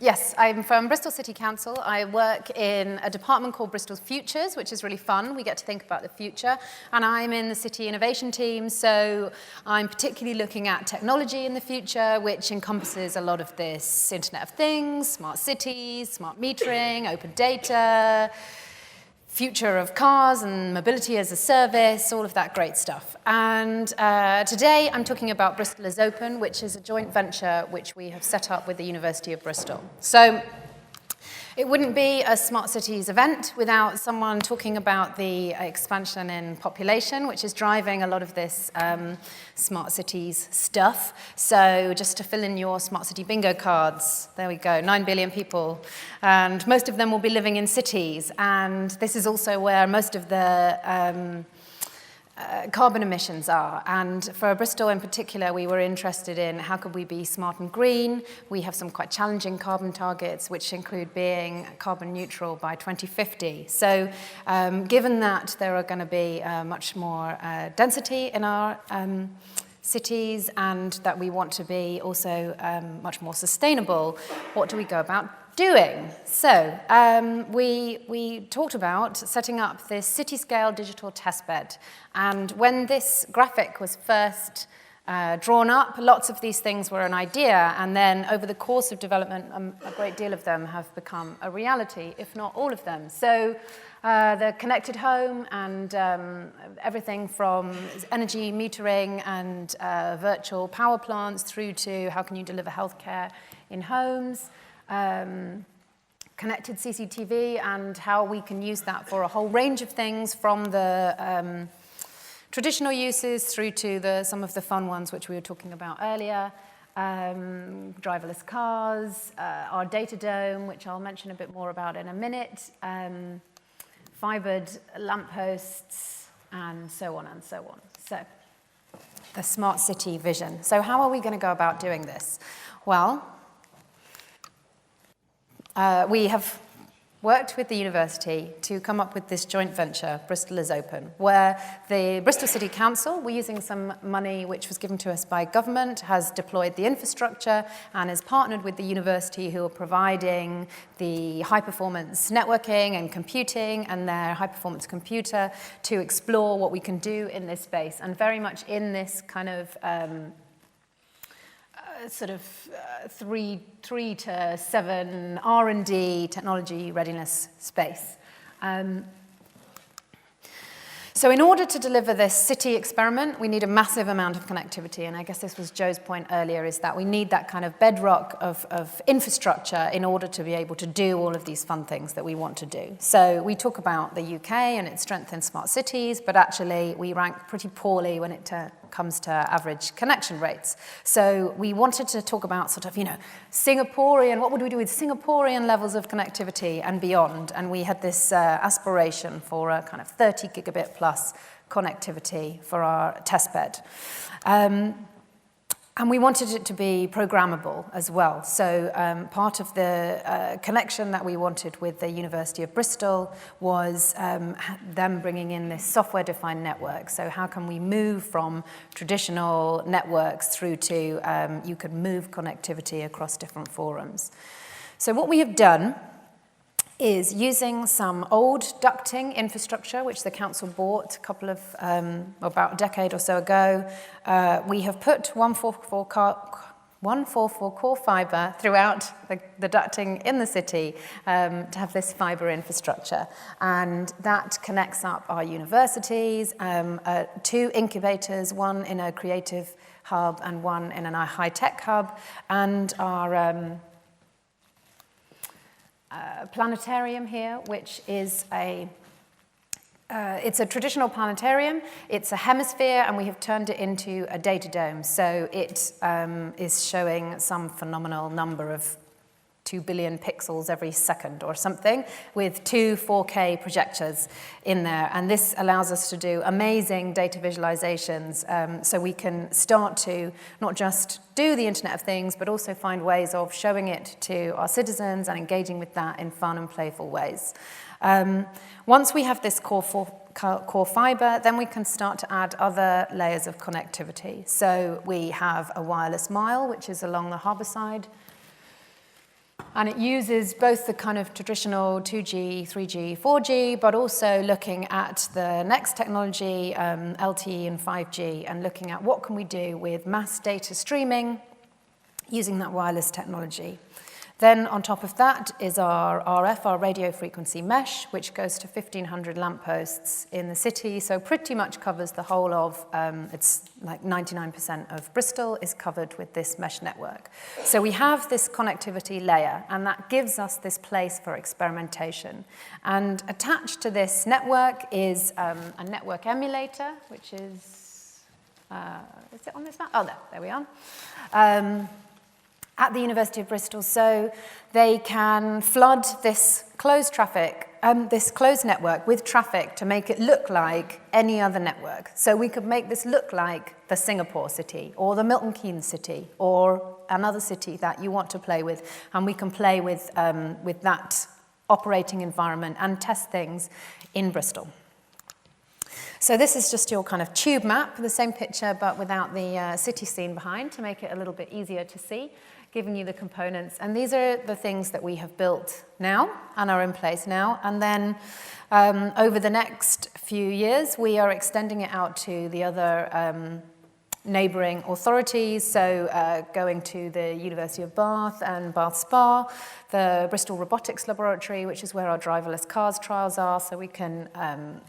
Yes, I'm from Bristol City Council. I work in a department called Bristol Futures, which is really fun. We get to think about the future. And I'm in the City Innovation team, so I'm particularly looking at technology in the future, which encompasses a lot of this Internet of Things, smart cities, smart metering, open data, future of cars and mobility as a service, all of that great stuff. And today I'm talking about Bristol is Open, which is a joint venture which we have set up with the University of Bristol. So it wouldn't be a Smart Cities event without someone talking about the expansion in population, which is driving a lot of this Smart Cities stuff. So just to fill in your Smart City bingo cards, there we go, 9 billion people. And most of them will be living in cities. And this is also where most of the carbon emissions are. And for Bristol in particular, we were interested in how could we be smart and green. We have some quite challenging carbon targets, which include being carbon neutral by 2050. So given that there are going to be much more density in our cities and that we want to be also much more sustainable, what do we go about doing? So we talked about setting up this city-scale digital testbed. And when this graphic was first drawn up, lots of these things were an idea. And then over the course of development, a great deal of them have become a reality, if not all of them. So the connected home and everything from energy metering and virtual power plants through to how can you deliver healthcare in homes, connected CCTV and how we can use that for a whole range of things from the traditional uses through to some of the fun ones which we were talking about earlier, driverless cars, our data dome, which I'll mention a bit more about in a minute, fibered lampposts, and so on and so on. So the smart city vision. So how are we going to go about doing this? Well, we have worked with the university to come up with this joint venture, Bristol is Open, where the Bristol City Council, we're using some money which was given to us by government, has deployed the infrastructure and is partnered with the university who are providing the high-performance networking and computing and their high-performance computer to explore what we can do in this space, and very much in this kind of sort of 3 to 7 R&D technology readiness space. So in order to deliver this city experiment, we need a massive amount of connectivity. And I guess this was Joe's point earlier, is that we need that kind of bedrock of infrastructure in order to be able to do all of these fun things that we want to do. So we talk about the UK and its strength in smart cities, but actually we rank pretty poorly when it comes to average connection rates. So we wanted to talk about sort of, Singaporean, what would we do with Singaporean levels of connectivity and beyond? And we had this aspiration for a kind of 30 gigabit plus connectivity for our testbed. And we wanted it to be programmable as well. So part of the connection that we wanted with the University of Bristol was them bringing in this software-defined network. So how can we move from traditional networks through to you can move connectivity across different forums. So what we have done is using some old ducting infrastructure, which the council bought about a decade or so ago. We have put 144 core fiber throughout the ducting in the city to have this fiber infrastructure. And that connects up our universities, 2 incubators, one in a creative hub and one in a high-tech hub, and our planetarium here, which is it's a traditional planetarium. It's a hemisphere, and we have turned it into a data dome. So it is showing some phenomenal number of 2 billion pixels every second or something, with 2 4K projectors in there. And this allows us to do amazing data visualizations, so we can start to not just do the Internet of Things, but also find ways of showing it to our citizens and engaging with that in fun and playful ways. Once we have this core fiber, then we can start to add other layers of connectivity. So we have a wireless mile, which is along the harbour side. And it uses both the kind of traditional 2G, 3G, 4G, but also looking at the next technology, LTE and 5G, and looking at what can we do with mass data streaming using that wireless technology. Then on top of that is our RF, our radio frequency mesh, which goes to 1,500 lampposts in the city, so pretty much covers the whole of, it's like 99% of Bristol is covered with this mesh network. So we have this connectivity layer, and that gives us this place for experimentation. And attached to this network is a network emulator, which is it on this map? Oh, there we are. At the University of Bristol, so they can flood this closed traffic, this closed network with traffic to make it look like any other network. So we could make this look like the Singapore city or the Milton Keynes city or another city that you want to play with, and we can play with that operating environment and test things in Bristol. So this is just your kind of tube map, the same picture but without the city scene behind to make it a little bit easier to see, giving you the components. And these are the things that we have built now and are in place now. And then over the next few years, we are extending it out to the other neighbouring authorities, so going to the University of Bath and Bath Spa, the Bristol Robotics Laboratory, which is where our driverless cars trials are, so we can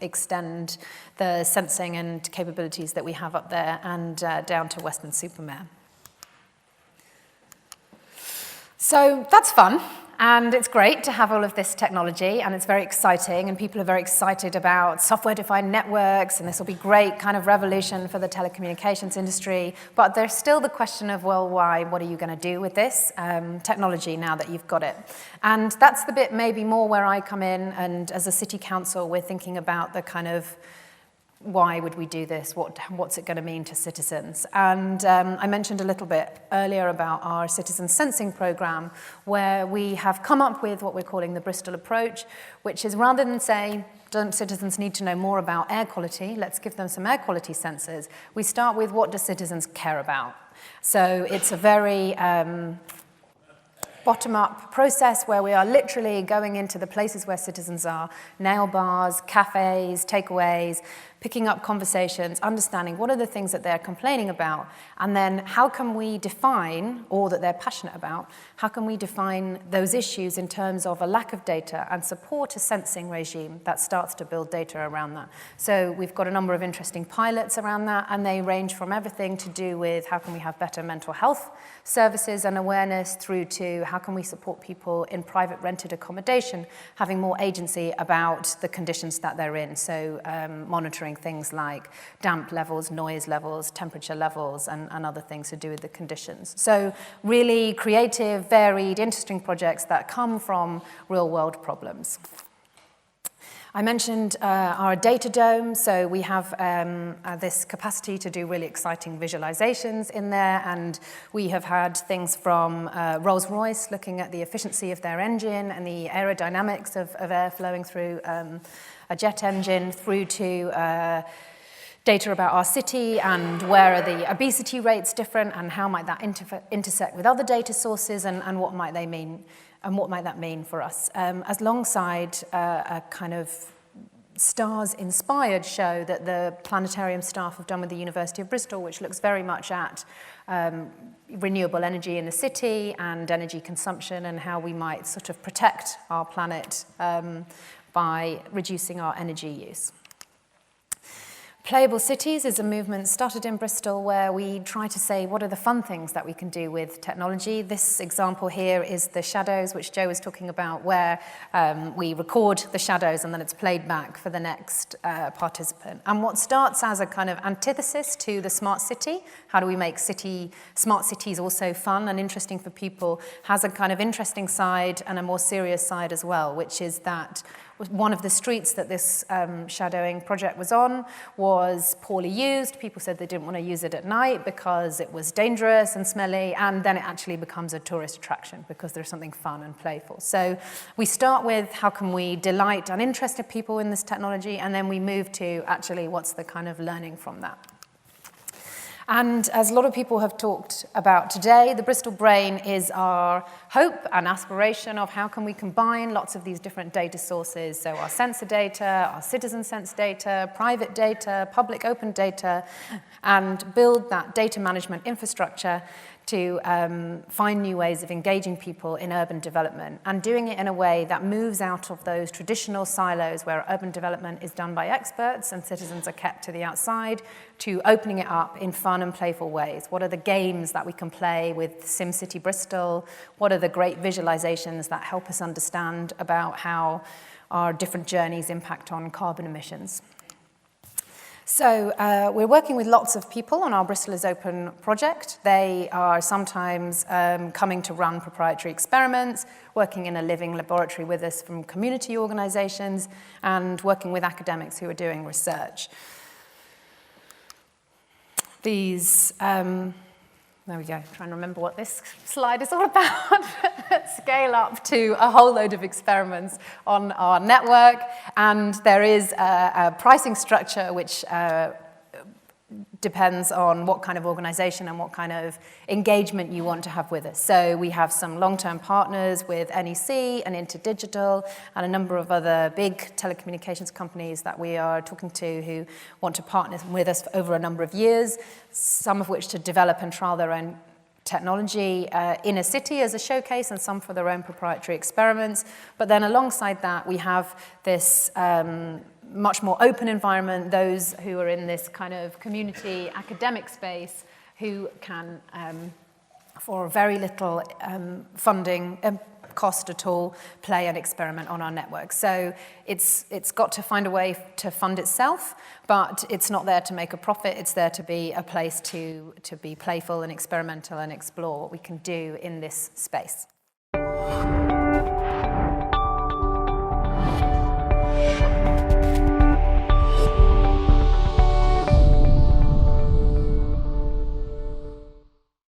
extend the sensing and capabilities that we have up there, and down to Weston-super-Mare. So that's fun. And it's great to have all of this technology, and it's very exciting, and people are very excited about software-defined networks, and this will be great kind of revolution for the telecommunications industry. But there's still the question of, well, why? What are you going to do with this technology now that you've got it? And that's the bit maybe more where I come in, and as a city council, we're thinking about the kind of why would we do this? What's it going to mean to citizens? And I mentioned a little bit earlier about our citizen sensing program, where we have come up with what we're calling the Bristol approach, which is rather than say, don't citizens need to know more about air quality, let's give them some air quality sensors, we start with what do citizens care about? So it's a very bottom-up process where we are literally going into the places where citizens are, nail bars, cafes, takeaways, picking up conversations, understanding what are the things that they're complaining about, and then how can we define, or that they're passionate about, how can we define those issues in terms of a lack of data and support a sensing regime that starts to build data around that. So we've got a number of interesting pilots around that, and they range from everything to do with how can we have better mental health services and awareness, through to how can we support people in private rented accommodation having more agency about the conditions that they're in. So monitoring things like damp levels, noise levels, temperature levels, and other things to do with the conditions. So really creative, varied, interesting projects that come from real-world problems. I mentioned our data dome, so we have this capacity to do really exciting visualizations in there, and we have had things from Rolls-Royce looking at the efficiency of their engine and the aerodynamics of air flowing through a jet engine, through to data about our city and where are the obesity rates different and how might that intersect with other data sources, and what might they mean. And what might that mean for us? Alongside a kind of STARS-inspired show that the planetarium staff have done with the University of Bristol, which looks very much at renewable energy in the city and energy consumption and how we might sort of protect our planet by reducing our energy use. Playable Cities is a movement started in Bristol where we try to say what are the fun things that we can do with technology. This example here is the shadows, which Joe was talking about, where we record the shadows and then it's played back for the next participant. And what starts as a kind of antithesis to the smart city, how do we make smart cities also fun and interesting for people, has a kind of interesting side and a more serious side as well, which is that one of the streets that this shadowing project was on was poorly used. People said they didn't want to use it at night because it was dangerous and smelly, and then it actually becomes a tourist attraction because there's something fun and playful. So we start with how can we delight and interest people in this technology, and then we move to actually what's the kind of learning from that. And as a lot of people have talked about today, the Bristol Brain is our hope and aspiration of how can we combine lots of these different data sources, so our sensor data, our citizen sense data, private data, public open data, and build that data management infrastructure to find new ways of engaging people in urban development and doing it in a way that moves out of those traditional silos where urban development is done by experts and citizens are kept to the outside, to opening it up in fun and playful ways. What are the games that we can play with SimCity Bristol? What are the great visualizations that help us understand about how our different journeys impact on carbon emissions? So we're working with lots of people on our Bristol is Open project. They are sometimes coming to run proprietary experiments, working in a living laboratory with us from community organizations, and working with academics who are doing research. These, there we go, trying to remember what this slide is all about. Scale up to a whole load of experiments on our network, and there is a pricing structure which depends on what kind of organization and what kind of engagement you want to have with us. So we have some long-term partners with NEC and InterDigital and a number of other big telecommunications companies that we are talking to who want to partner with us for over a number of years, some of which to develop and trial their own technology in a city as a showcase and some for their own proprietary experiments. But then alongside that, we have this much more open environment, those who are in this kind of community academic space who can, for very little funding cost at all, play and experiment on our network. So it's got to find a way to fund itself, but it's not there to make a profit. It's there to be a place to be playful and experimental and explore what we can do in this space.